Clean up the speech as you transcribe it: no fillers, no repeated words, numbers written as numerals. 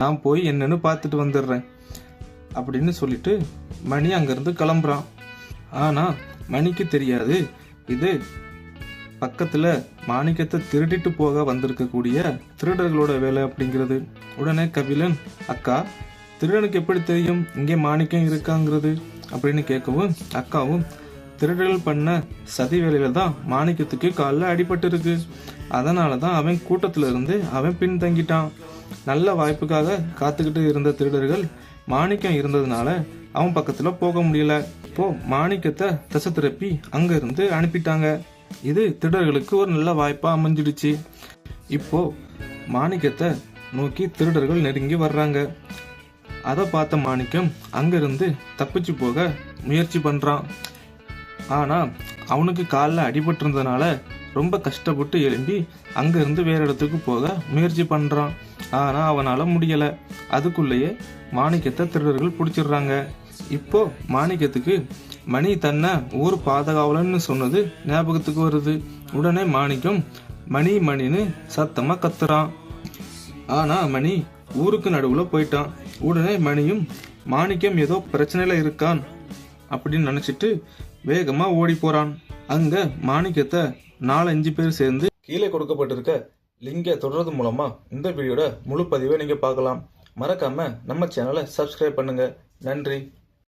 நான் போய் என்னன்னு பார்த்துட்டு வந்துடுறேன் அப்படின்னு சொல்லிட்டு மணி அங்கிருந்து கிளம்புறான். ஆனா மணிக்கு தெரியாது இது பக்கத்துல மாணிக்கத்தை திருடிட்டு போக வந்திருக்கக்கூடிய திருடர்களோட வேலை அப்படிங்கிறது. உடனே கபிலன், அக்கா திருடனுக்கு எப்படி தெரியும் இங்கே மாணிக்கம் இருக்காங்கிறது அப்படின்னு கேட்கவும், அக்காவும் திருடர்கள் பண்ண சதி வேலையில தான் மாணிக்கத்துக்கு காலில் அடிபட்டு இருக்கு, அதனாலதான் அவன் கூட்டத்துல இருந்து அவன் பின்தங்கிட்டான். நல்ல வாய்ப்புக்காக காத்துக்கிட்டு இருந்த திருடர்கள் மாணிக்கம் இருந்ததுனால அவன் பக்கத்துல போக முடியல. இப்போ மாணிக்கத்தை திசை திருப்பி அங்க இருந்து அனுப்பிட்டாங்க. இது திருடர்களுக்கு ஒரு நல்ல வாய்ப்பா அமைஞ்சிடுச்சு. இப்போ மாணிக்கத்தை நோக்கி திருடர்கள் நெருங்கி வர்றாங்க. அதை பார்த்த மாணிக்கம் அங்கிருந்து தப்பிச்சு போக முயற்சி பண்றான். ஆனா அவனுக்கு காலில் அடிபட்டு இருந்ததுனால ரொம்ப கஷ்டப்பட்டு எழும்பி அங்கிருந்து வேற இடத்துக்கு போக முயற்சி பண்றான். ஆனா அவனால முடியல. அதுக்குள்ளேயே மாணிக்கத்தை திருடர்கள் பிடிச்சிடுறாங்க. இப்போ மாணிக்கத்துக்கு மணி தன்னை ஊர் பாதுகாவலன்னு சொன்னது ஞாபகத்துக்கு வருது. உடனே மாணிக்கம் மணி மணின்னு சத்தமா கத்துறான். ஆனா மணி ஊருக்கு நடுவுல போயிட்டான். உடனே மணியும் மாணிக்கம் ஏதோ பிரச்சனையில இருக்கான் அப்படின்னு நினைச்சிட்டு வேகமா ஓடி போறான். அங்க மாணிக்கத்தை 4-5 பேர் சேர்ந்து கீழே கொடுக்கப்பட்டிருக்க லிங்கை தொடர்றது மூலமா இந்த வீடியோட முழு பதிவை நீங்க பார்க்கலாம். மறக்காம நம்ம சேனலை சப்ஸ்கிரைப் பண்ணுங்க. நன்றி.